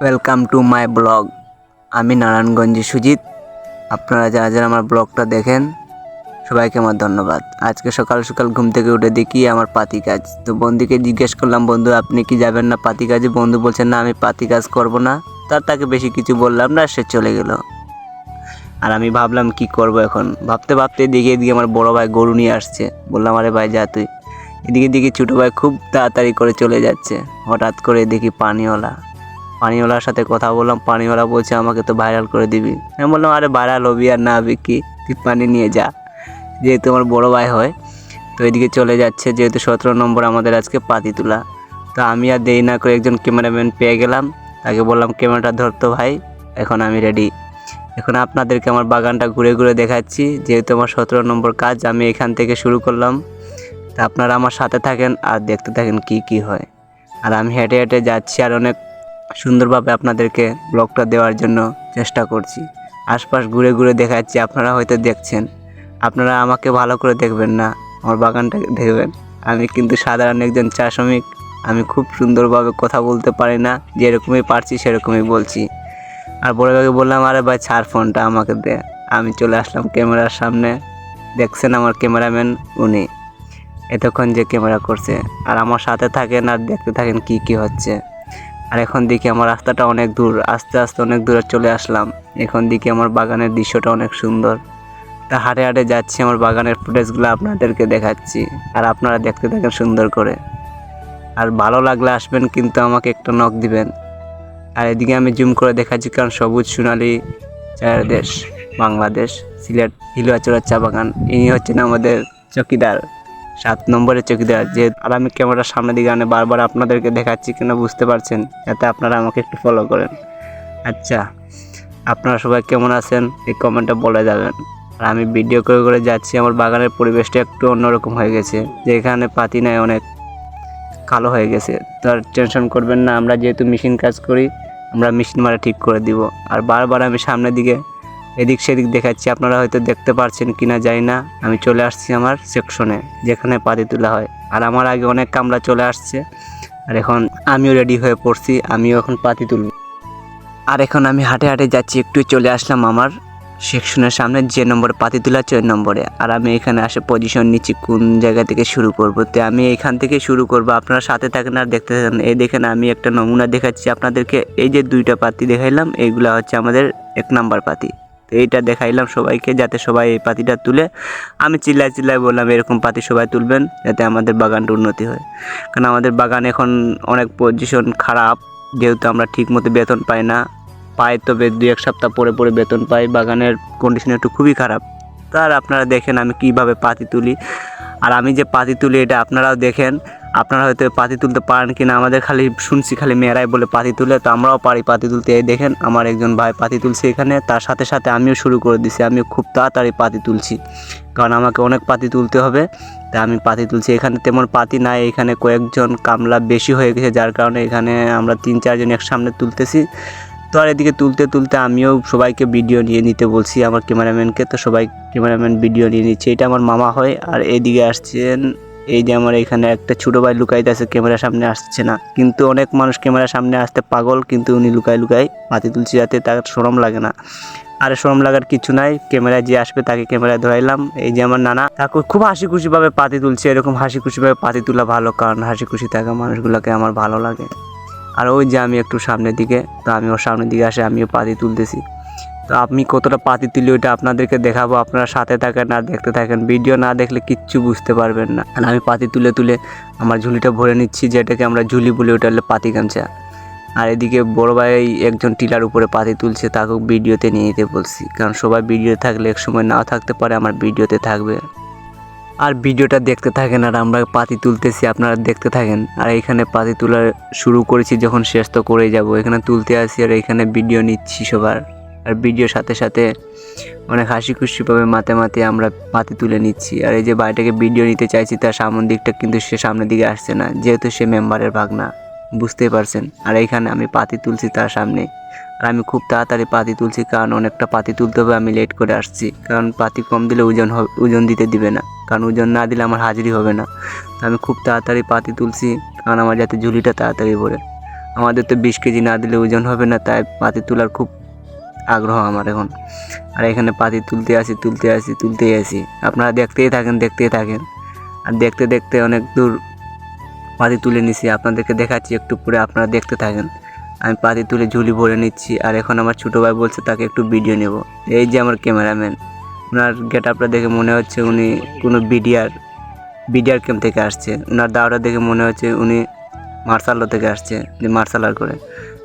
Welcome to my blog. আমি নারায়ণগঞ্জে সুজিত। আপনারা যারা যারা আমার ব্লগটা দেখেন সবাইকে আমার ধন্যবাদ। আজকে সকাল সকাল ঘুম থেকে উঠে দেখি আমার পাতি কাজ। তো বন্ধুকে জিজ্ঞেস করলাম, বন্ধু আপনি কি যাবেন না পাতি কাজে? বন্ধু বলছেন না, আমি পাতি কাজ করব না। তাকে বেশি কিছু বললাম না, সে চলে গেল। আর আমি ভাবলাম কি করব এখন। ভাবতে ভাবতে এদিকে আমার বড় ভাই গরু নিয়ে আসছে। বললাম আরে ভাই যা তুই। এদিকে ছোটো ভাই খুব তাড়াতাড়ি করে চলে যাচ্ছে। হঠাৎ করে দেখি পানিওয়ালার সাথে কথা বললাম। পানিওয়ালা বলছে আমাকে তো ভাইরাল করে দিবি। আমি বললাম আরে ভাইরাল হবি আর না হবি কি, তুই পানি নিয়ে যা। যেহেতু আমার বড় ভাই হয়, তো এদিকে চলে যাচ্ছে। যেহেতু 17 নম্বর আমাদের আজকে পাতি তোলা, তো আমি আর দেরি না করে একজন ক্যামেরাম্যান পেয়ে গেলাম। তাকে বললাম ক্যামেরাটা ধরতো ভাই, এখন আমি রেডি। এখন আপনাদেরকে আমার বাগানটা ঘুরে ঘুরে দেখাচ্ছি। যেহেতু আমার 17 নম্বর কাজ, আমি এখান থেকে শুরু করলাম। তা আপনারা আমার সাথে থাকেন আর দেখতে থাকেন কি হয়। আর আমি হেঁটে হেঁটে যাচ্ছি আর অনেক সুন্দরভাবে আপনাদেরকে ব্লগটা দেওয়ার জন্য চেষ্টা করছি। আশপাশ ঘুরে ঘুরে দেখাচ্ছি, আপনারা হয়তো দেখছেন। আপনারা আমাকে ভালো করে দেখবেন না, আমার বাগানটাকে দেখবেন। আমি কিন্তু সাধারণ একজন চা শ্রমিক। আমি খুব সুন্দরভাবে কথা বলতে পারি না, যেরকমই পারছি সেরকমই বলছি। আর বড় ভাইকে বললাম আরে ভাই ছাড় ফোনটা, আমাকে দে। আমি চলে আসলাম ক্যামেরার সামনে। দেখছেন আমার ক্যামেরাম্যান উনি এতক্ষণ যে ক্যামেরা করছে। আর আমার সাথে থাকেন আর দেখতে থাকেন কি হচ্ছে। আর এখন দেখি আমার রাস্তাটা অনেক দূর, আস্তে আস্তে অনেক দূরে চলে আসলাম। এখন দেখি আমার বাগানের দৃশ্যটা অনেক সুন্দর। তা হাঁটে হাঁটে যাচ্ছি, আমার বাগানের ফুটেজগুলো আপনাদেরকে দেখাচ্ছি। আর আপনারা দেখতে থাকেন সুন্দর করে। আর ভালো লাগলে আসবেন, কিন্তু আমাকে একটা নক দিবেন। আর এদিকে আমি জুম করে দেখাচ্ছি, কারণ সবুজ সোনালী চায়ের দেশ বাংলাদেশ, সিলেট হিলুয়াচড়ার চা বাগান। ইনি হচ্ছেন আমাদের চকিদার, 7 নম্বরের চকিদার। আর আমি ক্যামেরার সামনের দিকে আনে বারবার আপনাদেরকে দেখাচ্ছি কিনা বুঝতে পারছেন, যাতে আপনারা আমাকে একটু ফলো করেন। আচ্ছা, আপনারা সবাই কেমন আছেন এই কমেন্টে বলে যাবেন। আর আমি ভিডিও করে করে যাচ্ছি। আমার বাগানের পরিবেশটা একটু অন্যরকম হয়ে গেছে, যে এখানে পাতি নাই, অনেক কালো হয়ে গেছে। তার টেনশন করবেন না, আমরা যেহেতু মেশিন কাজ করি, আমরা মেশিন মারা ঠিক করে দিব। আর বারবার আমি সামনের দিকে এদিক সেদিক দেখাচ্ছি, আপনারা হয়তো দেখতে পারছেন কিনা জানি না। আমি চলে আসছি আমার সেকশনে, যেখানে পাতি তোলা হয়। আর আমার আগে অনেক কামলা চলে আসছে। আর এখন আমিও রেডি হয়ে পড়ছি, আমিও এখন পাতি তুলব। আর এখন আমি হাঁটে হাঁটে যাচ্ছি, একটু চলে আসলাম আমার সেকশনের সামনে, যে নম্বরে পাতি তোলা 4 নম্বরে। আর আমি এখানে আসে পজিশন নিচ্ছি কোন জায়গা থেকে শুরু করব। তো আমি এখান থেকে শুরু করব, আপনারা সাথে থাকেন আর দেখতে থাকেন। এই দেখেন আমি একটা নমুনা দেখাচ্ছি আপনাদেরকে। এই যে 2টা পাতি দেখাইলাম, এইগুলা হচ্ছে আমাদের 1 নম্বর পাতি। তো এইটা দেখাইলাম সবাইকে, যাতে সবাই এই পাতিটা তুলে। আমি চিল্লাই বললাম এরকম পাতি সবাই তুলবেন, যাতে আমাদের বাগানটা উন্নতি হয়। কারণ আমাদের বাগান এখন অনেক পজিশন খারাপ, যেহেতু আমরা ঠিক মতো বেতন পাই না। পাই তবে 2-1 সপ্তাহ পরে বেতন পাই। বাগানের কন্ডিশন একটু খুবই খারাপ। তার আপনারা দেখেন আমি কিভাবে পাতি তুলি। আর আমি যে পাতি তুলি এটা আপনারাও দেখেন। আপনারা হয়তো পাতি তুলতে পারেন কিনা, আমাদের শুনছি খালি মেয়েরাই বলে পাতি তুলে, তো আমরাও পারি পাতি তুলতে। এই দেখেন আমার একজন ভাই পাতি তুলছে এখানে, তার সাথে সাথে আমিও শুরু করে দিছি। আমিও খুব তাড়াতাড়ি পাতি তুলছি, কারণ আমাকে অনেক পাতি তুলতে হবে। তাই আমি পাতি তুলছি। এখানে তেমন পাতি নাই, এখানে কয়েকজন কামলা বেশি হয়ে গেছে, যার কারণে এখানে আমরা 3-4 জন এক সামনে তুলতেছি। তো আর এদিকে তুলতে তুলতে আমিও সবাইকে ভিডিও নিয়ে নিতে বলছি, আমার ক্যামেরাম্যানকে। তো সবাই ক্যামেরাম্যান ভিডিও নিয়ে নিচ্ছে। এটা আমার মামা হয়। আর এইদিকে আসছেন, এই যে আমার এখানে একটা ছোটো ভাই লুকাইতে আছে, ক্যামেরার সামনে আসছে না। কিন্তু অনেক মানুষ ক্যামেরার সামনে আসতে পাগল, কিন্তু উনি লুকাই পাতি তুলছে, যাতে তার শরম লাগে না। আর শরম লাগার কিছু নাই, ক্যামেরায় যে আসবে তাকে ক্যামেরায় ধরাইলাম। এই যে আমার নানা, তাকে খুব হাসি খুশিভাবে পাতি তুলছে। এরকম হাসি খুশিভাবে পাতি তোলা ভালো, কারণ হাসি খুশি থাকা মানুষগুলোকে আমার ভালো লাগে। আর ওই যে আমি একটু সামনের দিকে, তো আমি ওর সামনের দিকে আসে আমিও পাতি তুলতেছি। তো আমি কতটা পাতি তুলি ওইটা আপনাদেরকে দেখাবো, আপনারা সাথে থাকেন আর দেখতে থাকেন। ভিডিও না দেখলে কিচ্ছু বুঝতে পারবেন না। আর আমি পাতি তুলে আমার ঝুলিটা ভরে নিচ্ছি, যেটাকে আমরা ঝুলি বলি, ওটা হলো পাতি গামছা। আর এদিকে বড় ভাই একজন টিলার উপরে পাতি তুলছে, তাকেও ভিডিওতে নিয়ে নিতে বলছি, কারণ সবাই ভিডিও থাকলে এক সময় নাও থাকতে পারে, আমার ভিডিওতে থাকবে। আর ভিডিওটা দেখতে থাকেন আর আমরা পাতি তুলতেছি, আপনারা দেখতে থাকেন। আর এখানে পাতি তোলা শুরু করেছি, যখন শেষ তো করেই যাব। এখানে তুলতে আসি আর এখানে ভিডিও নিচ্ছি সবার। আর ভিডিওর সাথে সাথে অনেক হাসি খুশিভাবে মাতে আমরা পাতি তুলে নিচ্ছি। আর এই যে ভাইটাকে ভিডিও নিতে চাইছি, তার সামনের দিকটা কিন্তু সে সামনের দিকে আসছে না, যেহেতু সে মেম্বারের ভাগনা, বুঝতেই পারছেন। আর এইখানে আমি পাতি তুলছি তার সামনে। আর আমি খুব তাড়াতাড়ি পাতি তুলছি, কারণ অনেকটা পাতি তুলতে হবে। আমি লেট করে আসছি, কারণ পাতি কম দিলে ওজন দিতে দিবে না, কারণ ওজন না দিলে আমার হাজিরি হবে না। তো আমি খুব তাড়াতাড়ি পাতি তুলছি, কারণ আমার যাতে ঝুলিটা তাড়াতাড়ি ভরে। আমাদের তো 20 কেজি না দিলে ওজন হবে না, তাই পাতি তোলার খুব আগ্রহ আমার এখন। আর এখানে পাতি তুলতেই আসি। আপনারা দেখতেই থাকেন। আর দেখতে দেখতে অনেক দূর পাতি তুলে নিছি, আপনাদেরকে দেখাচ্ছি একটু পরে, আপনারা দেখতে থাকেন। আমি পাতি তুলে ঝুলি ভরে নিচ্ছি। আর এখন আমার ছোটো ভাই বলছে তাকে একটু ভিডিও নেব। এই যে আমার ক্যামেরাম্যান, ওনার গেট আপটা দেখে মনে হচ্ছে উনি কোনো বিডিআর ক্যাম্প থেকে আসছে। ওনার দাওয়াটা দেখে মনে হচ্ছে উনি মার্শাল ল থেকে আসছে, যে মার্শাল আর্ট করে।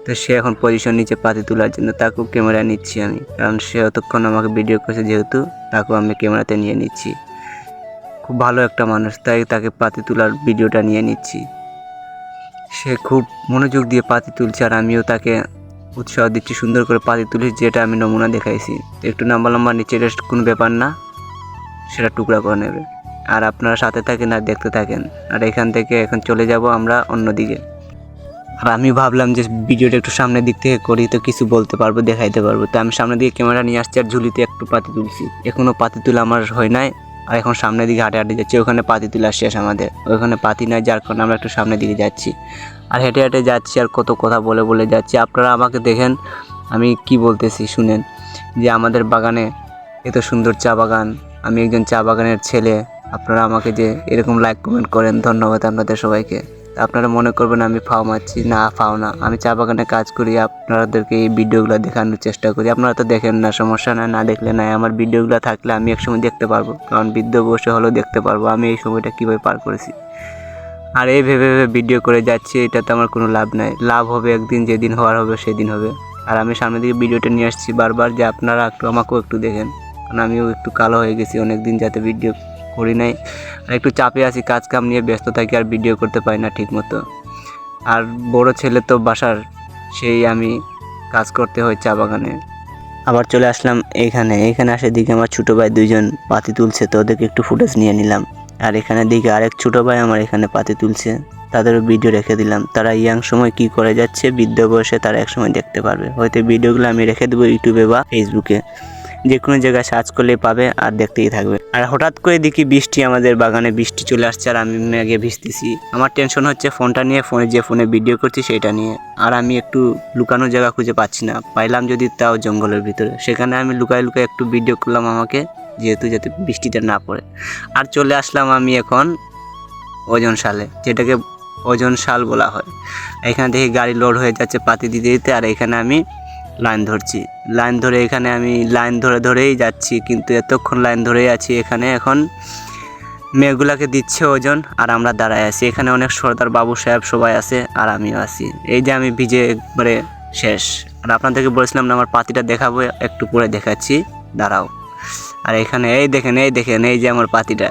তো সে এখন পজিশন নিচে পাতি তোলার জন্য, তাকেও ক্যামেরা নিচ্ছি আমি, কারণ সে অতক্ষণ আমাকে ভিডিও করেছে যেহেতু, তাকেও আমি ক্যামেরাতে নিয়ে নিচ্ছি। খুব ভালো একটা মানুষ, তাই তাকে পাতি তোলার ভিডিওটা নিয়ে নিচ্ছি। সে খুব মনোযোগ দিয়ে পাতি তুলছে, আর আমিও তাকে উৎসাহ দিচ্ছি সুন্দর করে পাতি তুলিস, যেটা আমি নমুনা দেখাইছি। তো একটু লম্বা নিচে রেস্ট কোনো ব্যাপার না, সেটা টুকরা করে নেবে। আর আপনারা সাথে থাকেন আর দেখতে থাকেন। আর এখান থেকে এখন চলে যাব আমরা অন্যদিকে। আর আমি ভাবলাম যে ভিডিওটা একটু সামনের দিক থেকে করি, তো কিছু বলতে পারবো, দেখাইতে পারবো। তো আমি সামনের দিকে ক্যামেরা নিয়ে আসছি, আর ঝুলিতে একটু পাতি তুলছি। এখনও পাতি তোলা আমার হয় নাই। আর এখন সামনের দিকে হাঁটে যাচ্ছি, ওখানে পাতি তোলা শেষ আমাদের, ওখানে পাতি নাই, যার কারণে আমরা একটু সামনের দিকে যাচ্ছি। আর হেঁটে যাচ্ছি, আর কত কথা বলে যাচ্ছি। আপনারা আমাকে দেখেন আমি কি বলতেছি শুনেন, যে আমাদের বাগানে এত সুন্দর চা বাগান, আমি একজন চা বাগানের ছেলে। আপনারা আমাকে যে এরকম লাইক কমেন্ট করেন, ধন্যবাদ আপনাদের সবাইকে। আপনারা মনে করবেন আমি ফাও মারছি, না ফাও না, আমি চা বাগানে কাজ করি, আপনাদেরকে এই ভিডিওগুলো দেখানোর চেষ্টা করি। আপনারা তো দেখেন না, সমস্যা না দেখলে নাই। আমার ভিডিওগুলো থাকলে আমি একসময় দেখতে পারবো, কারণ বৃদ্ধ বসে হলেও দেখতে পারবো আমি এই সময়টা কীভাবে পার করেছি। আর এই ভেবে ভিডিও করে যাচ্ছি, এটাতে আমার কোনো লাভ নাই। লাভ হবে একদিন, যেদিন হওয়ার হবে সেদিন হবে। আর আমি সামনের দিকে ভিডিওটা নিয়ে আসছি বারবার, যে আপনারা আমাকেও একটু দেখেন, কারণ আমিও একটু কালো হয়ে গেছি অনেক দিন যাতে ভিডিও করি নাই। আর একটু চাপে আছি, কাজ কাম নিয়ে ব্যস্ত থাকি, আর ভিডিও করতে পারি না ঠিক মতো। আর বড় ছেলে তো বাসার, সেই আমি কাজ করতে হয় চা বাগানে। আবার চলে আসলাম এইখানে আসার দিকে আমার ছোটো ভাই 2জন পাতি তুলছে, তো ওদেরকে একটু ফুটেজ নিয়ে নিলাম। আর এখানে দিকে আরেক ছোটো ভাই আমার এখানে পাতি তুলছে, তাদেরও ভিডিও রেখে দিলাম। তারা ইয়াং সময় কি করে যাচ্ছে, বৃদ্ধ বয়সে তারা একসময় দেখতে পারবে। হয়তো ভিডিওগুলো আমি রেখে দেবো ইউটিউবে বা ফেসবুকে, যে কোনো জায়গায় সার্চ করলেই পাবে, আর দেখতেই থাকবে। আর হঠাৎ করে দেখি বৃষ্টি, আমাদের বাগানে বৃষ্টি চলে আসছে, আর আমি আগে ভিজতেছি। আমার টেনশন হচ্ছে ফোনটা নিয়ে, ফোনে ভিডিও করছি সেটা নিয়ে। আর আমি একটু লুকানোর জায়গা খুঁজে পাচ্ছি না, পাইলাম যদি তাও জঙ্গলের ভিতরে, সেখানে আমি লুকায় একটু ভিডিও করলাম আমাকে, যেহেতু যাতে বৃষ্টিটা না পড়ে। আর চলে আসলাম আমি এখন ওজন শালে, যেটাকে ওজন শাল বলা হয়। এখান থেকে গাড়ি লোড হয়ে যাচ্ছে পাতি দিতে, আর এখানে আমি লাইন ধরছি। এখানে আমি লাইন ধরেই যাচ্ছি, কিন্তু এতক্ষণ লাইন ধরেই আছি। এখানে এখন মেয়েগুলাকে দিচ্ছে ওজন, আর আমরা দাঁড়ায় আছি। এখানে অনেক সর্দার বাবু সাহেব সবাই আছে, আর আমিও আছি। এই যে আমি ভিজে একবারে শেষ। আর আপনাদেরকে বলেছিলাম না আমার পাতিটা দেখাবো, একটু পরে দেখাচ্ছি, দাঁড়াও। আর এখানে এই দেখেন এই যে আমার পাতিটা,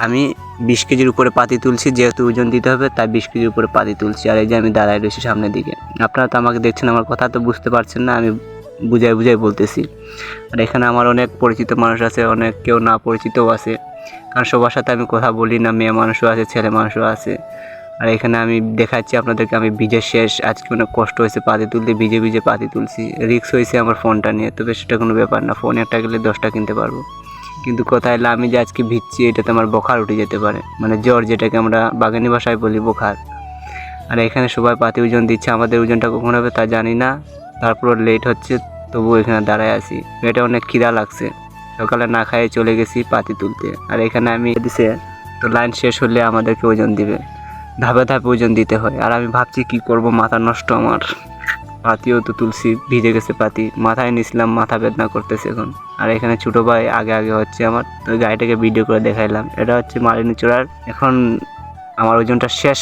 আমি 20 কেজির উপরে পাতি তুলছি, যেহেতু ওজন দিতে হবে তাই 20 কেজির উপরে পাতি তুলছি। আর এই যে আমি দাঁড়ায় রয়েছি সামনের দিকে। আপনারা তো আমাকে দেখছেন, আমার কথা তো বুঝতে পারছেন না, আমি বুঝাই বলতেছি। আর এখানে আমার অনেক পরিচিত মানুষ আছে, অনেক কেউ না পরিচিতও আছে, কারণ সবার সাথে আমি কথা বলি না, মেয়ে মানুষও আছে, ছেলে মানুষও আছে। আর এখানে আমি দেখাচ্ছি আপনাদেরকে, আমি ভিজে শেষ। আজকে অনেক কষ্ট হয়েছে পাতি তুলতে, ভিজে পাতি তুলছি। রিস্ক হয়েছে আমার ফোনটা নিয়ে, তবে সেটা কোনো ব্যাপার না, ফোন একটা গেলে 10টা কিনতে পারবো। কিন্তু কথা হলো আমি যে আজকে ভিজছি, এটাতে আমার বোখার উঠে যেতে পারে, মানে জ্বর, যেটাকে আমরা বাগানি ভাষায় বলি বোখার। আর এখানে সবাই পাতি ওজন দিচ্ছে, আমাদের ওজনটা কখন হবে তা জানি না, তারপর লেট হচ্ছে, তবুও এখানে দাঁড়ায় আছি। এটা অনেক খিদা লাগছে, সকালে না খাইয়ে চলে গেছি পাতি তুলতে। আর এখানে আমি দিছে, তো লাইন শেষ হলে আমাদেরকে ওজন দিবে, ধাপে ওজন দিতে হয়। আর আমি ভাবছি কি করব, মাথা নষ্ট আমার। পাতিও তো তুলছি, ভিজে গেছে পাতি, মাথায় নিছিলাম, মাথা বেদনা করতেছে এখন। আর এখানে ছোটো ভাই আগে হচ্ছে আমার, তো গাড়িটাকে ভিডিও করে দেখাইলাম। এটা হচ্ছে মালিনী চূড়ার। এখন আমার ওজনটা শেষ,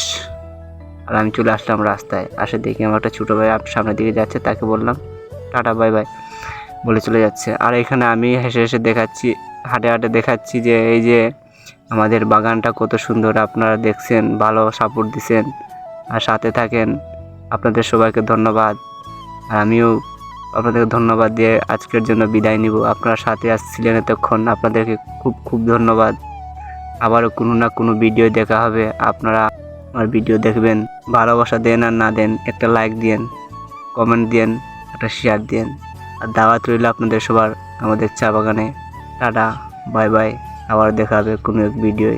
আর আমি চলে আসলাম রাস্তায়। আসে দেখি আমার একটা ছোটো ভাই সামনের দিকে যাচ্ছে, তাকে বললাম টাটা বাই বাই বলে চলে যাচ্ছে। আর এখানে আমি হেসে দেখাচ্ছি, হাঁটে দেখাচ্ছি যে এই যে আমাদের বাগানটা কত সুন্দর। আপনারা দেখছেন, ভালো সাপোর্ট দিছেন, আর সাথে থাকেন। আপনাদের সবাইকে ধন্যবাদ। আর আমিও আপনাদেরকে ধন্যবাদ দিয়ে আজকের জন্য বিদায় নিব। আপনারা সাথে আসছিলেন এতক্ষণ, আপনাদেরকে খুব ধন্যবাদ। আবারও কোনো না কোনো ভিডিও দেখা হবে, আপনারা আমার ভিডিও দেখবেন। ভালোবাসা দেন আর না দেন, একটা লাইক দিন, কমেন্ট দিন, একটা শেয়ার দিন। আর দাওয়াত রইল আপনাদের সবার আমাদের চা বাগানে। টাটা বাই বাই, আবার দেখা হবে কোনো এক ভিডিওয়।